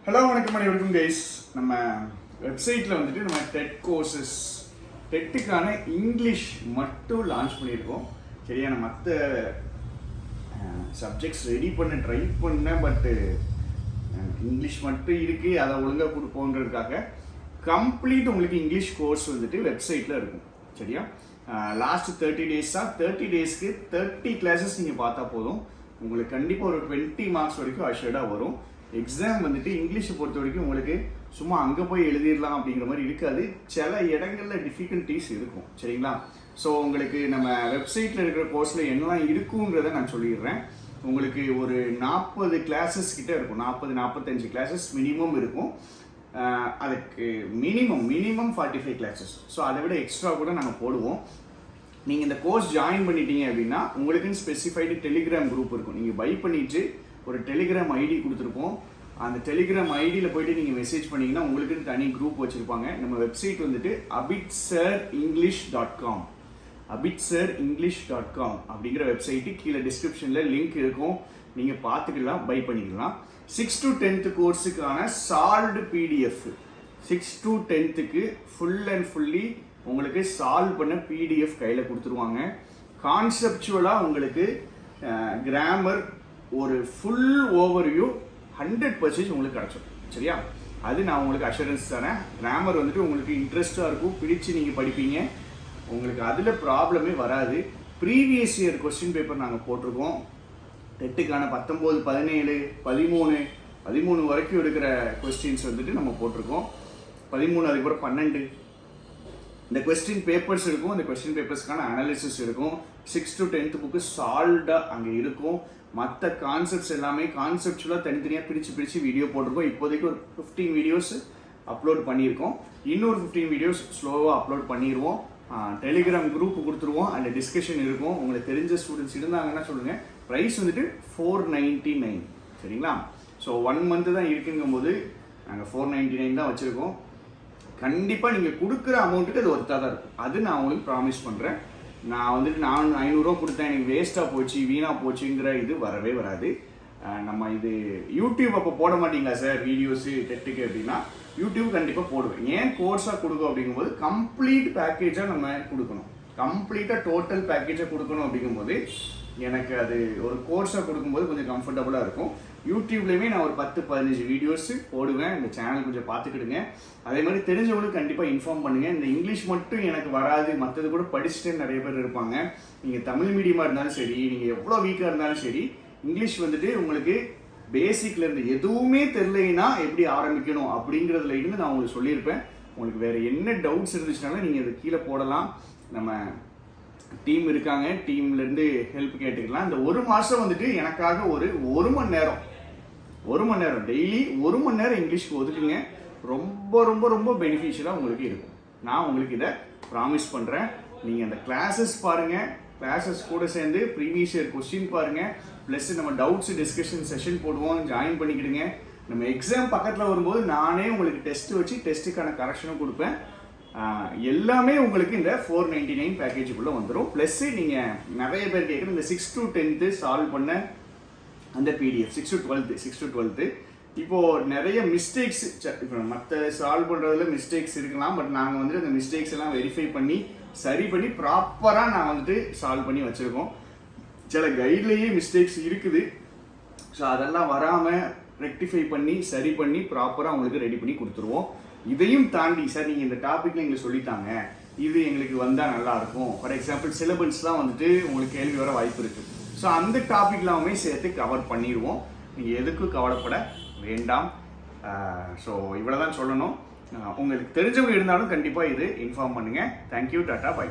Hello வணக்கம் அனைவருக்கும் guys. நம்ம வெப்சைட்டில் வந்துட்டு நம்ம டெட் கோர்சஸ் டெட்டுக்கான இங்கிலீஷ் மட்டும் லான்ச் பண்ணியிருக்கோம். சரியா, நான் மற்ற சப்ஜெக்ட்ஸ் ரெடி ட்ரை பண்ணேன். பட்டு இங்கிலீஷ் மட்டும் இருக்குது, அதை ஒழுங்காக கொடுப்போன்றதுக்காக கம்ப்ளீட் உங்களுக்கு இங்கிலீஷ் கோர்ஸ் வந்துட்டு வெப்சைட்டில் இருக்கும். சரியா, லாஸ்ட் 30 டேஸாக 30 டேஸ்க்கு 30 கிளாஸஸ் நீங்கள் பார்த்தா போதும். உங்களுக்கு கண்டிப்பாக ஒரு 20 மார்க்ஸ் வரைக்கும் அஷர்டாக வரும். எக்ஸாம் வந்துட்டு இங்கிலீஷை பொறுத்த வரைக்கும் உங்களுக்கு சும்மா அங்கே போய் எழுதிடலாம் அப்படிங்கிற மாதிரி இருக்காது. சில இடங்களில் டிஃபிகல்ட்டிஸ் இருக்கும். சரிங்களா, ஸோ உங்களுக்கு நம்ம வெப்சைட்டில் இருக்கிற கோர்ஸில் என்னெல்லாம் இருக்குன்றதை நான் சொல்லிடுறேன். உங்களுக்கு ஒரு 40 கிளாஸஸ் கிட்டே இருக்கும். 40-45 கிளாஸஸ் மினிமம் இருக்கும். அதுக்கு மினிமம் 45 கிளாஸஸ். ஸோ அதை விட எக்ஸ்ட்ரா கூட நாங்கள் போடுவோம். நீங்கள் இந்த கோர்ஸ் ஜாயின் பண்ணிட்டீங்க அப்படின்னா உங்களுக்குன்னு ஸ்பெசிஃபைடு டெலிகிராம் குரூப் இருக்கும். நீங்கள் பை பண்ணிவிட்டு ஒரு டெலிகிராம் ஐடி கொடுத்துருப்போம். அந்த டெலிகிராம் ஐடியில் போய்ட்டு நீங்கள் மெசேஜ் பண்ணிங்கன்னா உங்களுக்குன்னு தனி குரூப் வச்சுருப்பாங்க. நம்ம வெப்சைட் வந்துட்டு abidsirenglish.com abidsirenglish.com அப்படிங்கிற வெப்சைட்டு கீழே டிஸ்கிரிப்ஷனில் லிங்க் இருக்கும். நீங்கள் பார்த்துக்கலாம், பை பண்ணிக்கலாம். 6 to 10th கோர்ஸுக்கான solved PDF 6 to 10th full and fully உங்களுக்கு சால்வ் பண்ண பிடிஎஃப் கையில் கொடுத்துருவாங்க. கான்செப்சுவலாக உங்களுக்கு கிராமர் ஒரு ஃபுல் ஓவர்வியூ 100% உங்களுக்கு கிடச்சிடும். சரியா, அது நான் உங்களுக்கு அஷூரன்ஸ் தரேன். கிராமர் வந்துட்டு உங்களுக்கு இன்ட்ரெஸ்டாக இருக்கும், பிடிச்சி நீங்கள் படிப்பீங்க. உங்களுக்கு அதில் ப்ராப்ளமே வராது. ப்ரீவியஸ் இயர் கொஸ்டின் பேப்பர் நாங்கள் போட்டிருக்கோம். டெட்டுக்கான 19, 17, 13 வரைக்கும் இருக்கிற கொஸ்டின்ஸ் வந்துட்டு நம்ம போட்டிருக்கோம். 13 அதுக்கப்புறம் 12 இந்த கொஸ்டின் பேப்பர்ஸ் இருக்கும். அந்த கொஸ்டின் பேப்பர்ஸ்க்கான அனாலிசிஸ் இருக்கும். 6 to 10th புக்கு சால்வ்டாக அங்கே இருக்கும். மற்ற கான்செப்ட்ஸ் எல்லாமே கான்செப்டுவலாக தனித்தனியாக பிரித்து வீடியோ போட்டிருக்கோம். இப்போதைக்கு ஒரு 15 வீடியோஸ் அப்லோட் பண்ணியிருக்கோம். இன்னொரு 15 வீடியோஸ் ஸ்லோவாக அப்லோட் பண்ணிடுவோம். டெலிகிராம் குரூப் கொடுத்துருவோம். அந்த டிஸ்கஷன் இருக்கும். உங்களுக்கு தெரிஞ்ச ஸ்டூடெண்ட்ஸ் இருந்தாங்கன்னா சொல்லுங்கள். ப்ரைஸ் வந்துட்டு 499. சரிங்களா, ஸோ 1 month தான் இருக்குங்கும் போது நாங்கள் 499 தான் வச்சுருக்கோம். கண்டிப்பாக நீங்கள் கொடுக்குற அமௌண்ட்டுக்கு அது ஒர்த்தாக தான் இருக்கும். அது நான் உங்களுக்கு ப்ராமிஸ் பண்ணுறேன். நான் வந்துட்டு 500 கொடுத்தேன், எனக்கு வேஸ்ட்டாக போச்சு, வீணாக போச்சுங்கிற இது வரவே வராது. நம்ம இது யூடியூப் அப்போ போட மாட்டீங்களா சார் வீடியோஸு டெட்டுக்கு அப்படின்னா, யூடியூப் கண்டிப்பாக போடுவேன். ஏன் கோர்ஸாக கொடுக்கும் அப்படிங்கும்போது கம்ப்ளீட் பேக்கேஜாக நம்ம கொடுக்கணும். கம்ப்ளீட்டாக டோட்டல் பேக்கேஜாக கொடுக்கணும் அப்படிங்கும்போது எனக்கு அது ஒரு கோர்ஸாக கொடுக்கும்போது கொஞ்சம் கம்ஃபர்டபுளாக இருக்கும். யூடியூப்லேயுமே நான் ஒரு 10-15 வீடியோஸ் போடுவேன். இந்த சேனல் கொஞ்சம் பார்த்துக்கிடுங்க. அதே மாதிரி தெரிஞ்சவங்களுக்கு கண்டிப்பாக இன்ஃபார்ம் பண்ணுங்கள். இந்த இங்கிலீஷ் மட்டும் எனக்கு வராது, மற்றது கூட படிச்சுட்டு நிறைய பேர் இருப்பாங்க. நீங்கள் தமிழ் மீடியமாக இருந்தாலும் சரி, நீங்கள் எவ்வளோ வீக்காக இருந்தாலும் சரி, இங்கிலீஷ் வந்துட்டு உங்களுக்கு பேசிக்லேருந்து எதுவுமே தெரியலைன்னா எப்படி ஆரம்பிக்கணும் அப்படிங்கிறதுல இருந்து நான் உங்களுக்கு சொல்லியிருப்பேன். உங்களுக்கு வேறு என்ன டவுட்ஸ் இருந்துச்சுனாலும் நீங்கள் இது கீழே போடலாம். நம்ம டீம் இருக்காங்க, டீம்லேருந்து ஹெல்ப் கேட்டுக்கலாம். இந்த 1 மாதம் வந்துட்டு எனக்காக ஒரு 1 மணி நேரம் டெய்லி 1 மணி நேரம் இங்கிலீஷ்க்கு ஒதுக்குங்க. ரொம்ப ரொம்ப ரொம்ப பெனிஃபிஷியலாக உங்களுக்கு இருக்கும். நான் உங்களுக்கு இதை ப்ராமிஸ் பண்ணுறேன். நீங்கள் அந்த கிளாஸஸ் பாருங்கள். கிளாஸஸ் கூட சேர்ந்து ப்ரீவியஸ் இயர் கொஸ்டின் பாருங்கள். ப்ளஸ் நம்ம டவுட்ஸ் டிஸ்கஷன் செஷன் போடுவோம், ஜாயின் பண்ணிக்கிடுங்க. நம்ம எக்ஸாம் பக்கத்தில் வரும்போது நானே உங்களுக்கு டெஸ்ட் வச்சு டெஸ்ட்டுக்கான கரெக்ஷனும் கொடுப்பேன். எல்லாமே உங்களுக்கு இந்த 499 பேக்கேஜுக்குள்ளே வந்துடும். ப்ளஸ்ஸு நீங்கள் நிறைய பேர் கேட்குற இந்த 6 to 10th சால்வ் பண்ண அந்த பிடிஎஃப் 6 to 12 இப்போது நிறைய மிஸ்டேக்ஸ், இப்போ மற்ற சால்வ் பண்ணுறதுல மிஸ்டேக்ஸ் இருக்கலாம். பட் நாங்கள் வந்துட்டு அந்த மிஸ்டேக்ஸ் எல்லாம் வெரிஃபை பண்ணி சரி பண்ணி ப்ராப்பராக நான் வந்துட்டு சால்வ் பண்ணி வச்சுருக்கோம். சில கைட்லேயே மிஸ்டேக்ஸ் இருக்குது. ஸோ அதெல்லாம் வராமல் ரெக்டிஃபை பண்ணி சரி பண்ணி ப்ராப்பராக உங்களுக்கு ரெடி பண்ணி கொடுத்துருவோம். இதையும் தாண்டி சார் நீங்கள் இந்த டாப்பிக்கில் எங்களுக்கு சொல்லித்தாங்க, இது எங்களுக்கு வந்தால் நல்லாயிருக்கும். ஃபார் எக்ஸாம்பிள் சிலபஸ்லாம் வந்துட்டு உங்களுக்கு கேள்வி வர வாய்ப்பு இருக்குது. ஸோ அந்த டாபிக்லாமே சேர்த்து கவர் பண்ணிடுவோம். நீங்கள் எதுக்கும் கவலைப்பட வேண்டாம். ஸோ இவ்வளோ தான் சொல்லணும். உங்களுக்கு தெரிஞ்சவங்க இருந்தாலும் கண்டிப்பாக இது இன்ஃபார்ம் பண்ணுங்கள். Thank you, tata, by.